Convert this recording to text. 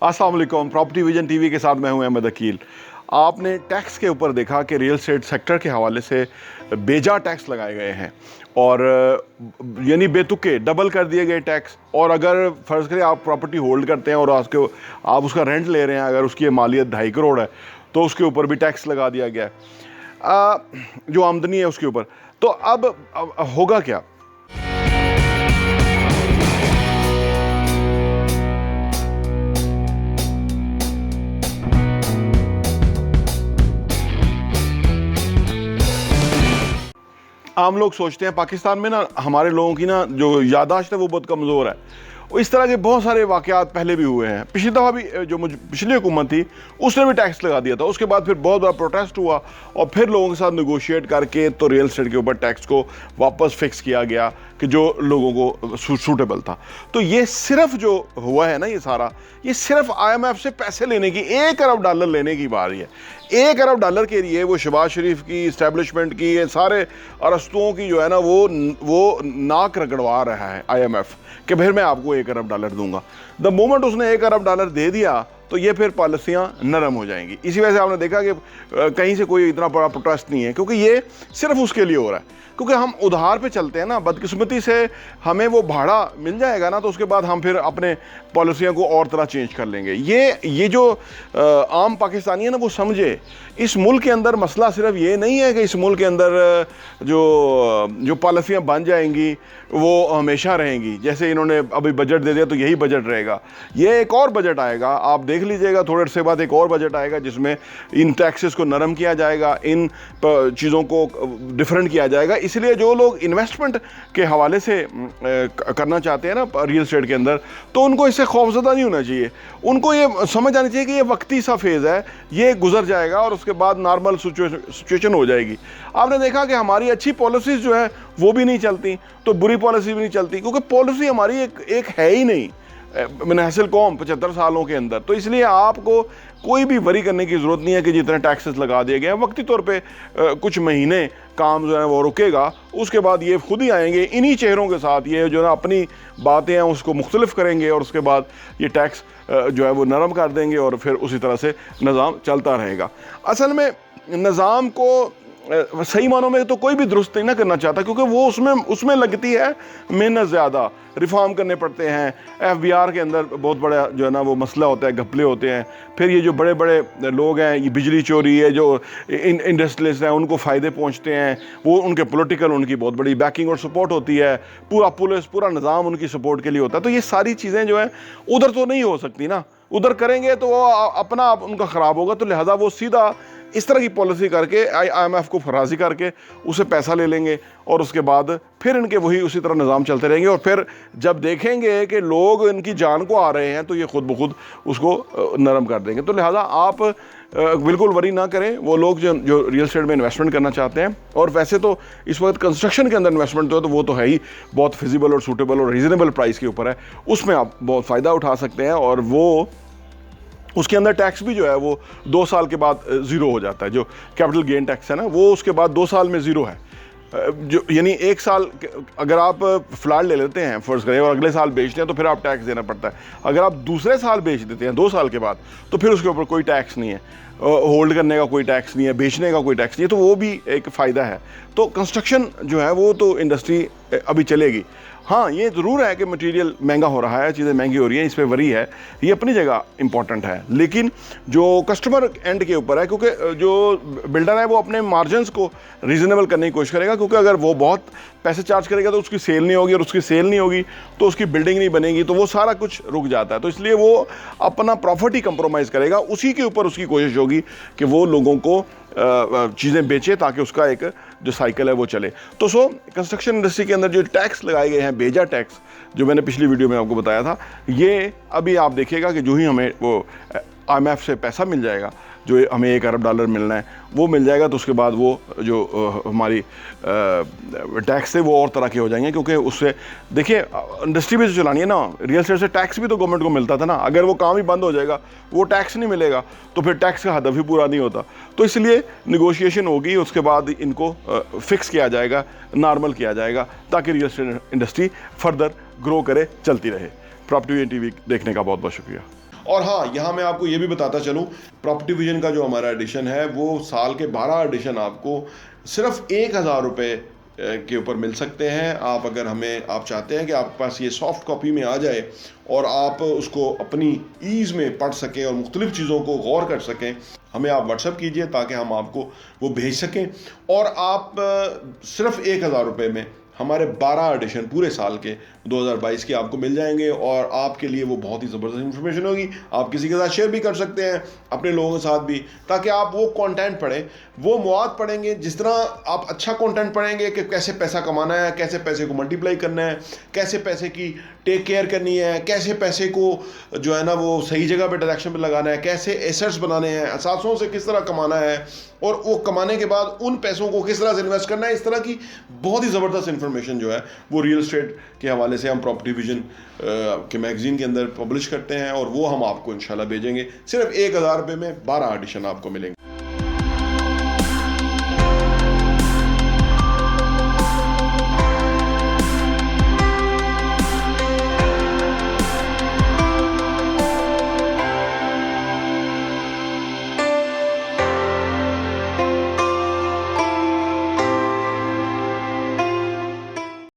अस्सलाम वालेकुम। Property vision TV के साथ मैं हूं अहमद अकील। आपने टैक्स के ऊपर देखा कि रियल एस्टेट सेक्टर के हवाले से बेजा टैक्स लगाए गए हैं और यानी बेतुके डबल कर दिए गए टैक्स। और अगर फ़र्ज़ करें आप प्रॉपर्टी होल्ड करते हैं और आप उसका रेंट ले रहे हैं, अगर उसकी मालियत 2.5 करोड़ है तो उसके ऊपर भी टैक्स लगा दिया गया है, जो आमदनी है उसके ऊपर। तो अब होगा क्या? आम लोग सोचते हैं पाकिस्तान में ना, हमारे लोगों की ना जो याददाश्त है वो बहुत कमज़ोर है। और इस तरह के बहुत सारे वाक़यात पहले भी हुए हैं। पिछली दफ़ा भी जो पिछली हुकूमत थी उसने भी टैक्स लगा दिया था। उसके बाद फिर बहुत बड़ा प्रोटेस्ट हुआ और फिर लोगों के साथ नेगोशिएट करके तो रियल एस्टेट के ऊपर टैक्स को वापस फिक्स किया गया कि जो लोगों को सूटेबल था। तो ये सिर्फ जो हुआ है ना, ये सारा ये सिर्फ IMF से पैसे लेने की, $1 अरब लेने की बारी है। $1 अरब के लिए वो शहबाज शरीफ की इस्टेब्लिशमेंट की, ये सारे अरस्तुओं की जो है ना वो नाक रगड़वा रहा है IMF कि फिर मैं आपको $1 अरब दूंगा। द मोमेंट उसने $1 अरब दे दिया तो ये फिर पॉलिसियाँ नरम हो जाएंगी। इसी वजह से आपने देखा कि कहीं से कोई इतना बड़ा प्रोटेस्ट नहीं है, क्योंकि ये सिर्फ उसके लिए हो रहा है। क्योंकि हम उधार पे चलते हैं ना, बदकिस्मती से हमें वो भाड़ा मिल जाएगा ना, तो उसके बाद हम फिर अपने पॉलिसियों को और तरह चेंज कर लेंगे। ये जो आम पाकिस्तानी है ना, वो समझे इस मुल्क के अंदर मसला सिर्फ ये नहीं है कि इस मुल्क के अंदर जो पॉलिसियाँ बन जाएंगी वो हमेशा रहेंगी। जैसे इन्होंने अभी बजट दे दिया तो यही बजट रहेगा। ये एक और बजट आएगा, आप देख लीजिएगा, थोड़े से बाद एक और बजट आएगा जिसमें इन टैक्सेस को नरम किया जाएगा, इन चीज़ों को डिफरेंट किया जाएगा। इसलिए जो लोग इन्वेस्टमेंट के हवाले से करना चाहते हैं ना रियल एस्टेट के अंदर, तो उनको इससे खौफजदा नहीं होना चाहिए। उनको ये समझ आनी चाहिए कि ये वक्ती सा फेज़ है, ये गुजर जाएगा और उसके बाद नॉर्मल सिचुएशन हो जाएगी। आपने देखा कि हमारी अच्छी पॉलिसीज़ जो है वो भी नहीं चलती, तो बुरी पॉलिसी भी नहीं चलती, क्योंकि पॉलिसी हमारी एक है ही नहीं मनहसल कौम 75 सालों के अंदर। तो इसलिए आपको कोई भी वरी करने की ज़रूरत नहीं है कि जितने टैक्सेस लगा दिए गए हैं, वक्ती तौर पे कुछ महीने काम जो है वो रुकेगा, उसके बाद ये खुद ही आएंगे इन्हीं चेहरों के साथ, ये जो ना अपनी बातें हैं उसको मुख्तलिफ करेंगे और उसके बाद ये टैक्स जो है वो नरम कर देंगे और फिर उसी तरह से निज़ाम चलता रहेगा। असल में निज़ाम को सही मानों में तो कोई भी दुरुस्त नहीं ना करना चाहता, क्योंकि वो उसमें लगती है मेहनत ज़्यादा, रिफॉर्म करने पड़ते हैं। FBR के अंदर बहुत बड़ा जो है ना वो मसला होता है, घपले होते हैं। फिर ये जो बड़े बड़े लोग हैं, ये बिजली चोरी है, जो इंडस्ट्रियलिस्ट हैं, उनको फ़ायदे पहुंचते हैं, वो उनके पॉलिटिकल उनकी बहुत बड़ी बैकिंग और सपोर्ट होती है। पूरा पुलिस, पूरा निज़ाम उनकी सपोर्ट के लिए होता है। तो ये सारी चीज़ें जो हैं उधर तो नहीं हो सकती ना, उधर करेंगे तो वो अपना आप उनका ख़राब होगा। तो लिहाजा वो सीधा इस तरह की पॉलिसी करके IMF को फराजी करके उसे पैसा ले लेंगे और उसके बाद फिर इनके वही उसी तरह निज़ाम चलते रहेंगे। और फिर जब देखेंगे कि लोग इनकी जान को आ रहे हैं तो ये खुद ब खुद उसको नरम कर देंगे। तो लिहाजा आप बिल्कुल वरी ना करें वो लोग जो रियल एस्टेट में इन्वेस्टमेंट करना चाहते हैं। और वैसे तो इस वक्त कंस्ट्रक्शन के अंदर इन्वेस्टमेंट तो वो तो है ही बहुत फिजिबल और सूटेबल और रीज़नेबल प्राइस के ऊपर है, उसमें आप बहुत फ़ायदा उठा सकते हैं। और वो उसके अंदर टैक्स भी जो है वो 2 साल के बाद ज़ीरो हो जाता है। जो कैपिटल गेन टैक्स है ना, वो उसके बाद 2 साल में ज़ीरो है। जो यानी 1 साल अगर आप फ्लैट ले लेते हैं फ़र्ज़ करें और अगले साल बेचते हैं तो फिर आप टैक्स देना पड़ता है। अगर आप दूसरे साल बेच देते हैं 2 साल के बाद, तो फिर उसके ऊपर कोई टैक्स नहीं है, होल्ड करने का कोई टैक्स नहीं है, बेचने का कोई टैक्स नहीं है। तो वो भी एक फ़ायदा है। तो कंस्ट्रक्शन जो है वो तो इंडस्ट्री अभी चलेगी। हाँ, ये ज़रूर है कि मटेरियल महंगा हो रहा है, चीज़ें महंगी हो रही हैं, इस पर वरी है, ये अपनी जगह इंपॉर्टेंट है। लेकिन जो कस्टमर एंड के ऊपर है, क्योंकि जो बिल्डर है वो अपने मार्जिनस को रीज़नेबल करने की कोशिश करेगा, क्योंकि अगर वो बहुत पैसे चार्ज करेगा तो उसकी सेल नहीं होगी, और उसकी सेल नहीं होगी तो उसकी बिल्डिंग नहीं बनेगी, तो वो सारा कुछ रुक जाता है। तो इसलिए वो अपना प्रॉफिट ही कंप्रोमाइज़ करेगा, उसी के ऊपर उसकी कोशिश होगी कि वो लोगों को चीज़ें बेचे ताकि उसका एक जो साइकिल है वो चले। तो कंस्ट्रक्शन इंडस्ट्री के अंदर जो टैक्स लगाए गए हैं, बेजा टैक्स, जो मैंने पिछली वीडियो में आपको बताया था, ये अभी आप देखिएगा कि जो ही हमें वो IMF से पैसा मिल जाएगा, जो हमें $1 अरब मिलना है वो मिल जाएगा, तो उसके बाद वो जो हमारी टैक्स थे वो और तरह के हो जाएंगे। क्योंकि उससे देखिए इंडस्ट्री भी तो चलानी है ना, रियल एस्टेट से टैक्स भी तो गवर्नमेंट को मिलता था ना। अगर वो काम ही बंद हो जाएगा, वो टैक्स नहीं मिलेगा, तो फिर टैक्स का हदफ ही पूरा नहीं होता। तो इसलिए निगोशिएशन होगी, उसके बाद इनको फिक्स किया जाएगा, नॉर्मल किया जाएगा, ताकि real estate industry further grow करे, चलती रहे। प्रॉपर्टी विजन टीवी देखने का बहुत बहुत शुक्रिया। और हाँ, यहाँ मैं आपको ये भी बताता चलूँ, प्रॉपर्टी विजन का जो हमारा एडिशन है वो साल के 12 एडिशन आपको सिर्फ 1000 रुपये के ऊपर मिल सकते हैं। आप अगर आप चाहते हैं कि आपके पास ये सॉफ्ट कॉपी में आ जाए और आप उसको अपनी ईज़ में पढ़ सकें और मुख्तलिफ़ चीज़ों को गौर कर सकें, हमें आप व्हाट्सअप कीजिए ताकि हम आपको वो भेज सकें। और आप सिर्फ 1000 रुपये में हमारे 12 एडिशन पूरे साल के 2022 के आपको मिल जाएंगे और आपके लिए वो बहुत ही ज़बरदस्त इन्फॉर्मेशन होगी। आप किसी के साथ शेयर भी कर सकते हैं, अपने लोगों के साथ भी, ताकि आप वो कंटेंट पढ़ें, वो मवाद पढ़ेंगे। जिस तरह आप अच्छा कंटेंट पढ़ेंगे कि कैसे पैसा कमाना है, कैसे पैसे को मल्टीप्लाई करना है, कैसे पैसे की टेक केयर करनी है, कैसे पैसे को जो है ना वो सही जगह पे डायरेक्शन पे लगाना है, कैसे एसेट्स बनाने हैं, असासों से किस तरह कमाना है और वो कमाने के बाद उन पैसों को किस तरह से इन्वेस्ट करना है, इस तरह की बहुत ही ज़बरदस्त इन्फॉर्मेशन जो है वो रियल एस्टेट के हवाले से हम प्रॉपर्टी विजन के मैगज़ीन के अंदर पब्लिश करते हैं और वो हम आपको इंशाल्लाह भेजेंगे। सिर्फ 1000 रुपये में 12 एडिशन आपको मिलेंगे।